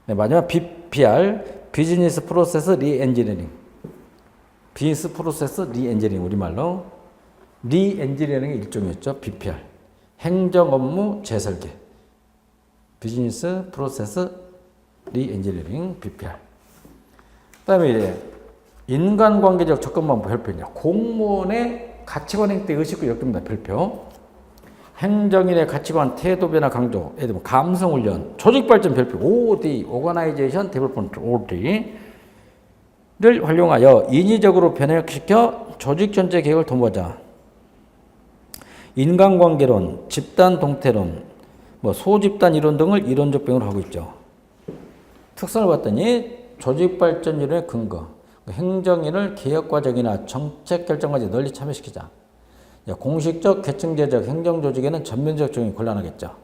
네, 마지막 BPR, 비즈니스 프로세스 리엔지니어링. 비즈니스 프로세스 리엔지니어링, 우리말로 리엔지니어링의 일종이었죠. BPR. 행정 업무 재설계. 비즈니스 프로세스 리엔지니어링, BPR. 그 다음에 이제 인간관계적 접근 방법 별표냐. 공무원의 가치관 행태 의식과 역동입니다. 별표. 행정인의 가치관 태도 변화 강조. 예를 들면 감성훈련, 조직발전 별표. OD, Organization Development, OD를 활용하여 인위적으로 변혁시켜 조직 전체 계획을 도모하자. 인간관계론, 집단 동태론, 소집단 이론 등을 이론적 병으로 하고 있죠. 특성을 봤더니 조직발전 이론의 근거, 행정인을 개혁과정이나 정책 결정까지 널리 참여시키자. 공식적, 계층제적, 행정조직에는 전면적 적용이 곤란하겠죠.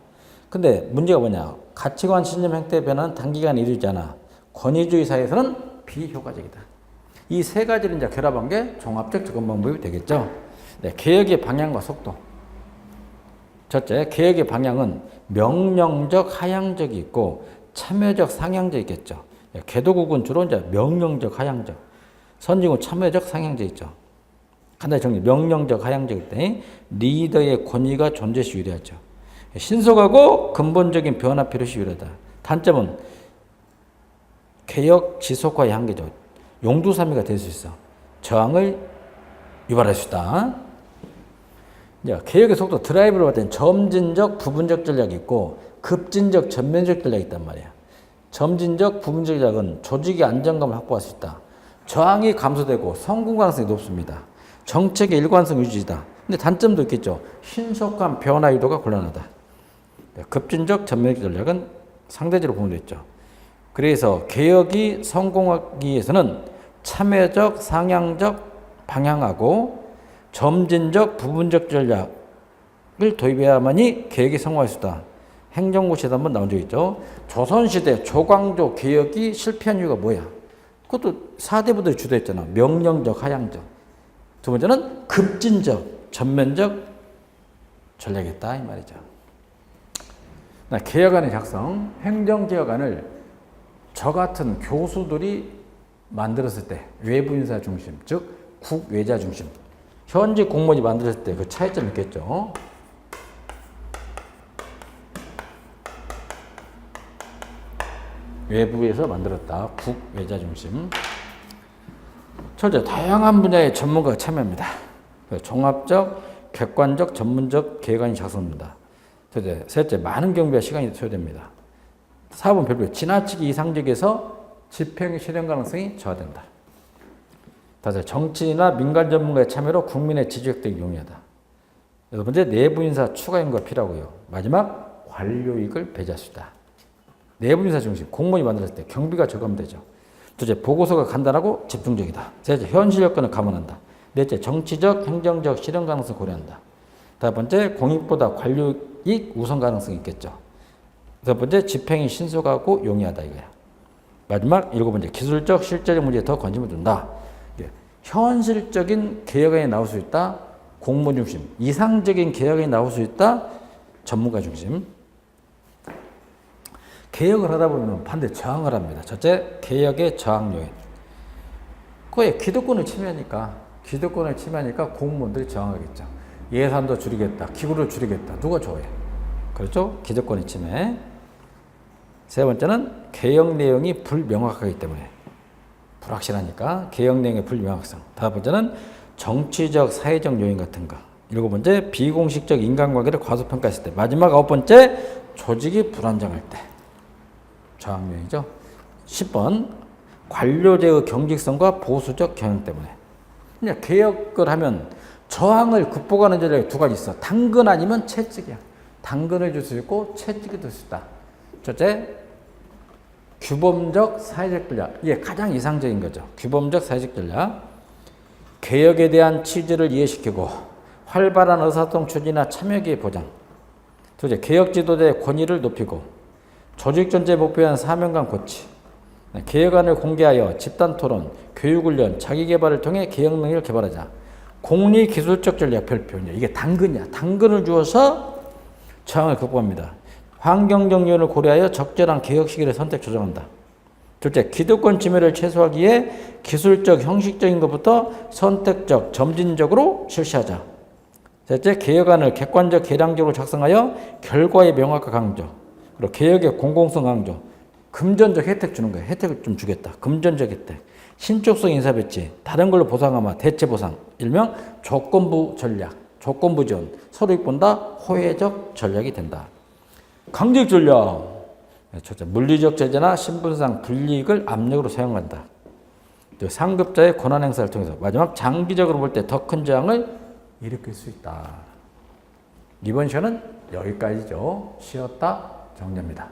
근데 문제가 뭐냐. 가치관, 신념, 행태 변화는 단기간에 이루어지지 않아. 권위주의 사회에서는 비효과적이다. 이 세 가지를 이제 결합한 게 종합적 접근 방법이 되겠죠. 네, 개혁의 방향과 속도. 첫째, 개혁의 방향은 명령적, 하향적이 있고 참여적, 상향적이 있겠죠. 개도국은 주로 이제 명령적, 하향적. 선진국 참여적, 상향적 있죠. 간단히 정리, 명령적, 하향적일 때 리더의 권위가 존재시 유리하죠. 신속하고 근본적인 변화 필요시 유리하다. 단점은 개혁 지속화의 한계죠. 용두사미가 될 수 있어. 저항을 유발할 수 있다. 개혁의 속도 드라이브를 볼 때는 점진적, 부분적 전략이 있고 급진적, 전면적 전략이 있단 말이야. 점진적, 부분적 전략은 조직의 안정감을 확보할 수 있다. 저항이 감소되고 성공 가능성이 높습니다. 정책의 일관성 유지다. 근데 단점도 있겠죠. 신속한 변화 유도가 곤란하다. 급진적, 전면적 전략은 상대적으로 보면 되죠. 그래서 개혁이 성공하기 위해서는 참여적, 상향적, 방향하고 점진적, 부분적 전략을 도입해야만이 개혁이 성공할 수 있다. 행정고시에도 한번 나온 적 있죠. 조선시대 조광조 개혁이 실패한 이유가 뭐야? 그것도 4대 부들이 주도했잖아. 명령적, 하향적. 두 번째는 급진적, 전면적 전략이었다 이 말이죠. 개혁안의 작성, 행정개혁안을 저 같은 교수들이 만들었을 때 외부 인사 중심, 즉 국외자 중심. 현직 공무원이 만들었을 때 그 차이점이 있겠죠. 외부에서 만들었다. 국외자 중심. 첫째, 다양한 분야의 전문가가 참여합니다. 종합적, 객관적, 전문적 계획안이 작성됩니다. 첫째, 셋째, 많은 경비와 시간이 소요됩니다. 4번 별표, 지나치게 이상적에서 집행 실현 가능성이 저하된다. 다섯, 정치인이나 민간 전문가의 참여로 국민의 지지력 등이 용이하다. 여섯 번째, 내부 인사 추가 인구가 필요하고요. 마지막, 관료 이익을 배제할 수 있다. 내부 인사 중심, 공무원이 만들었을 때 경비가 적으면 되죠. 둘째, 보고서가 간단하고 집중적이다. 셋째, 현실 여건을 감안한다. 넷째, 정치적, 행정적 실현 가능성을 고려한다. 다섯 번째, 공익보다 관료 이익 우선 가능성이 있겠죠. 여섯 번째, 집행이 신속하고 용이하다 이거야. 마지막, 일곱 번째, 기술적, 실제적 문제에 더 관심을 둔다. 현실적인 개혁안이 나올 수 있다. 공무원 중심. 이상적인 개혁안이 나올 수 있다. 전문가 중심. 개혁을 하다 보면 반대 저항을 합니다. 첫째, 개혁의 저항 요인. 그게 기득권을 침해하니까 공무원들이 저항하겠죠. 예산도 줄이겠다. 기구를 줄이겠다. 누가 좋아해? 그렇죠? 기득권의 침해. 세 번째는 개혁 내용이 불명확하기 때문에. 불확실하니까 개혁 내용의 불명확성. 다섯 번째는 정치적, 사회적 요인 같은 거. 일곱 번째, 비공식적 인간관계를 과소평가했을 때. 마지막 아홉 번째, 조직이 불안정할 때. 저항 요인이죠. 10번, 관료제의 경직성과 보수적 경영 때문에. 그냥 개혁을 하면 저항을 극복하는 전략이 두 가지 있어. 당근 아니면 채찍이야. 당근을 줄 수 있고 채찍이 줄 수 있다. 첫째, 규범적 사회적 전략. 이게 가장 이상적인 거죠. 규범적 사회적 전략. 개혁에 대한 취지를 이해시키고 활발한 의사소통 추진이나 참여기회 보장. 둘째, 개혁 지도자의 권위를 높이고 조직 전체에 목표한 사명감 고치. 개혁안을 공개하여 집단 토론, 교육 훈련, 자기 개발을 통해 개혁 능력을 개발하자. 공리 기술적 전략 별표. 이게 당근이야. 당근을 주어서 저항을 극복합니다. 환경적 요인을 고려하여 적절한 개혁 시기를 선택 조정한다. 둘째, 기득권 침해를 최소화하기 위해 기술적, 형식적인 것부터 선택적, 점진적으로 실시하자. 셋째, 개혁안을 객관적, 계량적으로 작성하여 결과의 명확화 강조. 그리고 개혁의 공공성 강조. 금전적 혜택 주는 거예요. 혜택을 좀 주겠다. 금전적 혜택. 신축성 인사 배치. 다른 걸로 보상하면 대체 보상. 일명 조건부 전략. 조건부 지원. 서로 이익본다. 호혜적 전략이 된다. 강직 전략. 첫째, 물리적 제재나 신분상 불이익을 압력으로 사용한다. 상급자의 권한 행사를 통해서. 마지막, 장기적으로 볼 때 더 큰 저항을 일으킬 수 있다. 이번 시간은 여기까지죠. 쉬었다 정리합니다.